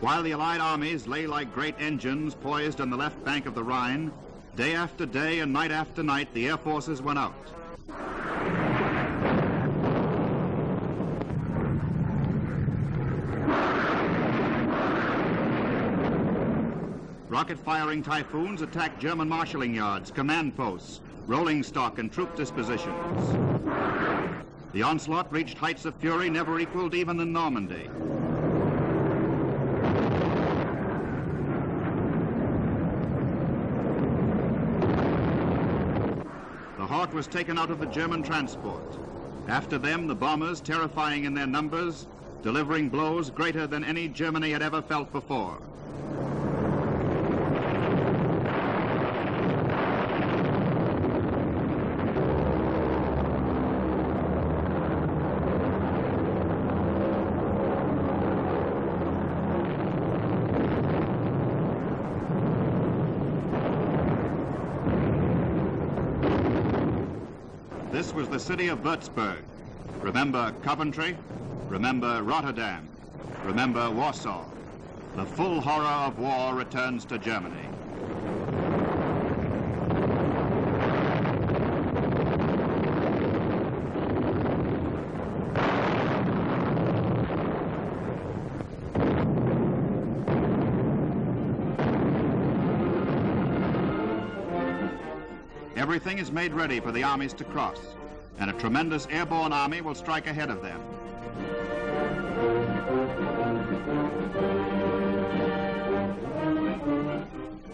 While the Allied armies lay like great engines poised on the left bank of the Rhine, day after day and night after night, the air forces went out. Rocket-firing Typhoons attacked German marshalling yards, command posts, rolling stock, and troop dispositions. The onslaught reached heights of fury never equaled even in Normandy. The Hawk was taken out of the German transport. After them, the bombers, terrifying in their numbers, delivering blows greater than any Germany had ever felt before. This was the city of Würzburg. Remember Coventry, remember Rotterdam, remember Warsaw. The full horror of war returns to Germany. Everything is made ready for the armies to cross, and a tremendous airborne army will strike ahead of them.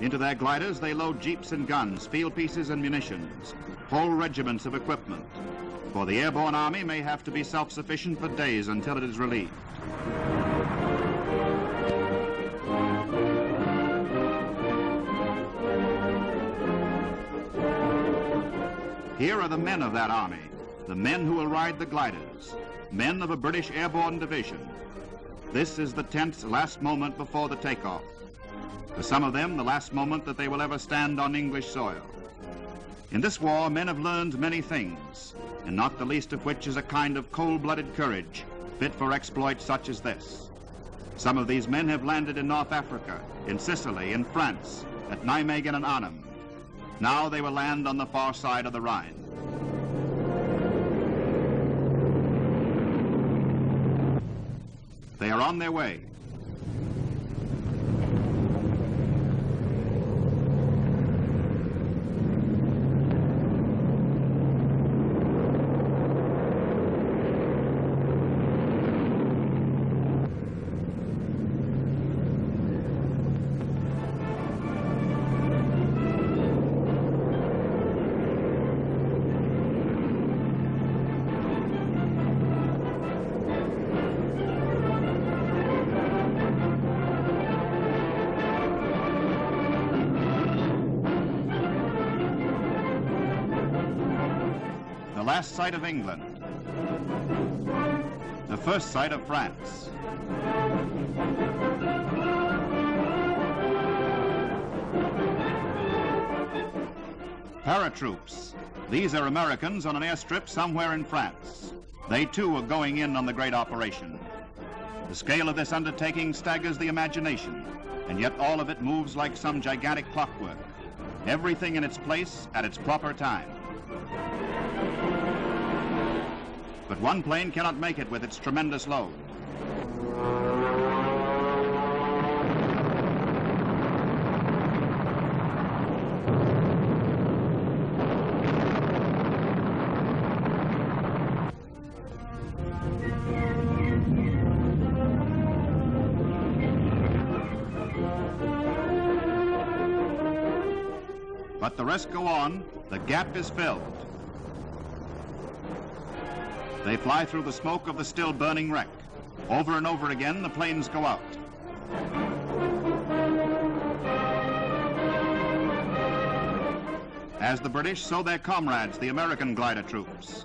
Into their gliders they load jeeps and guns, field pieces and munitions, whole regiments of equipment, for the airborne army may have to be self-sufficient for days until it is relieved. Here are the men of that army, the men who will ride the gliders, men of a British airborne division. This is the tense last moment before the takeoff. For some of them, the last moment that they will ever stand on English soil. In this war, men have learned many things, and not the least of which is a kind of cold-blooded courage fit for exploits such as this. Some of these men have landed in North Africa, in Sicily, in France, at Nijmegen and Arnhem. Now they will land on the far side of the Rhine. They are on their way. The last sight of England. The first sight of France. Paratroops. These are Americans on an airstrip somewhere in France. They too are going in on the great operation. The scale of this undertaking staggers the imagination, and yet all of it moves like some gigantic clockwork. Everything in its place at its proper time. But one plane cannot make it with its tremendous load. But the rest go on. The gap is filled. They fly through the smoke of the still burning wreck. Over and over again, the planes go out. As the British, so their comrades, the American glider troops.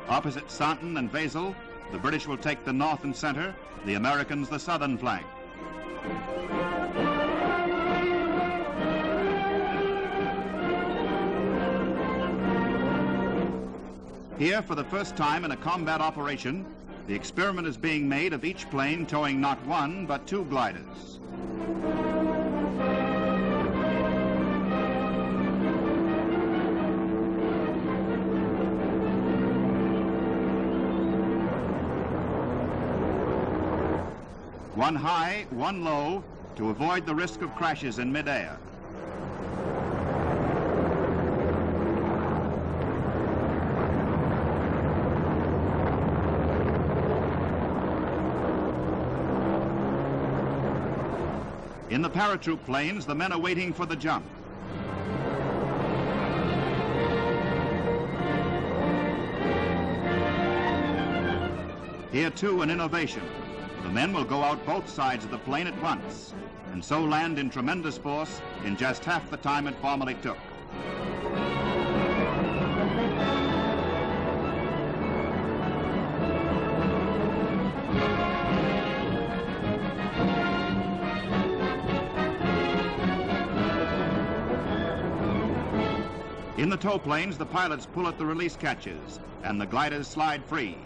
Opposite Sainton and Wesel, the British will take the north and center, the Americans the southern flank. Here, for the first time in a combat operation, The experiment is being made of each plane towing not one, but two gliders. One high, one low, to avoid the risk of crashes in midair. In the paratroop planes, the men are waiting for the jump. Here, too, an innovation. The men will go out both sides of the plane at once, and so land in tremendous force in just half the time it formerly took. In the tow planes, the pilots pull at the release catches, and the gliders slide free.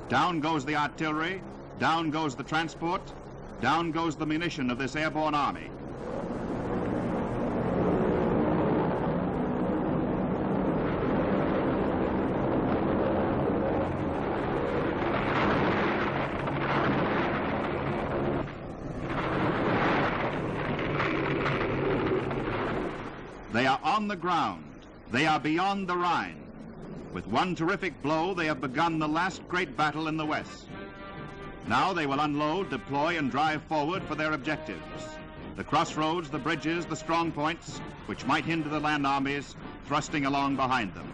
Down goes the artillery, down goes the transport, down goes the munition of this airborne army. They are on the ground. They are beyond the Rhine. With one terrific blow, they have begun the last great battle in the West. Now they will unload, deploy, and drive forward for their objectives. The crossroads, the bridges, the strong points, which might hinder the land armies thrusting along behind them.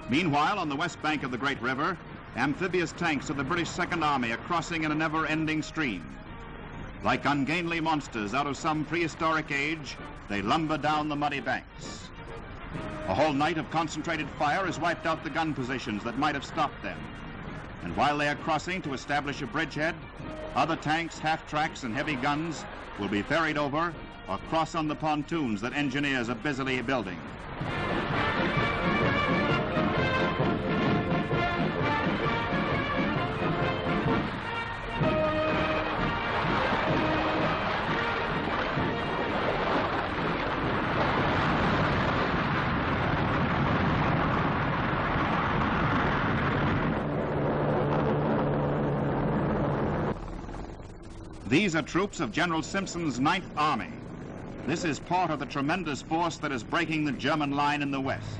Meanwhile, on the west bank of the great river, amphibious tanks of the British Second Army are crossing in a never-ending stream. Like ungainly monsters out of some prehistoric age, they lumber down the muddy banks. A whole night of concentrated fire has wiped out the gun positions that might have stopped them. And while they are crossing to establish a bridgehead, other tanks, half-tracks, and heavy guns will be ferried over or cross on the pontoons that engineers are busily building. These are troops of General Simpson's 9th Army. This is part of the tremendous force that is breaking the German line in the West.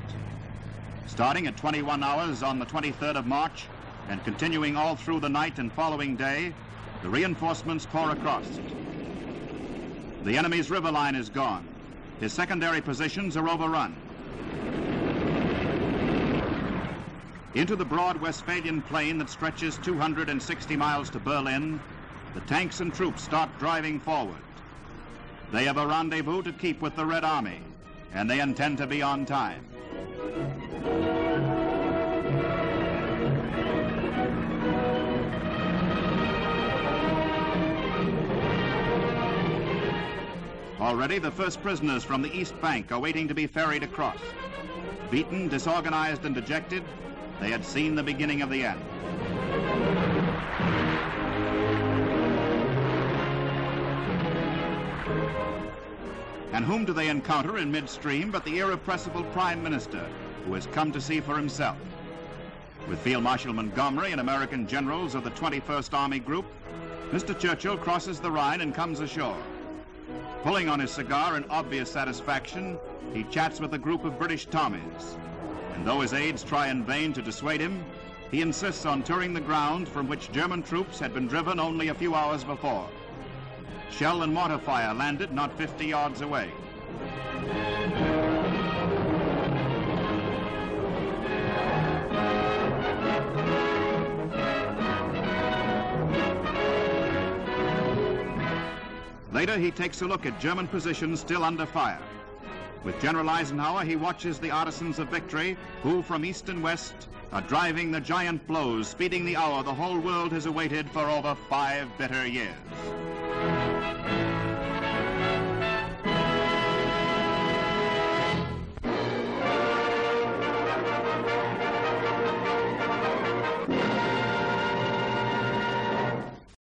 Starting at 21 hours on the 23rd of March and continuing all through the night and following day, the reinforcements pour across. The enemy's river line is gone. His secondary positions are overrun. Into the broad Westphalian plain that stretches 260 miles to Berlin, the tanks and troops start driving forward. They have a rendezvous to keep with the Red Army, and they intend to be on time. Already the first prisoners from the East Bank are waiting to be ferried across. Beaten, disorganized, and dejected, they had seen the beginning of the end. And whom do they encounter in midstream but the irrepressible Prime Minister, who has come to see for himself? With Field Marshal Montgomery and American generals of the 21st Army Group, Mr. Churchill crosses the Rhine and comes ashore. Pulling on his cigar in obvious satisfaction, he chats with a group of British Tommies. And though his aides try in vain to dissuade him, he insists on touring the ground from which German troops had been driven only a few hours before. Shell and mortar fire landed not 50 yards away. Later, he takes a look at German positions still under fire. With General Eisenhower, he watches the artisans of victory, who from east and west are driving the giant blows, speeding the hour the whole world has awaited for over 5 bitter years.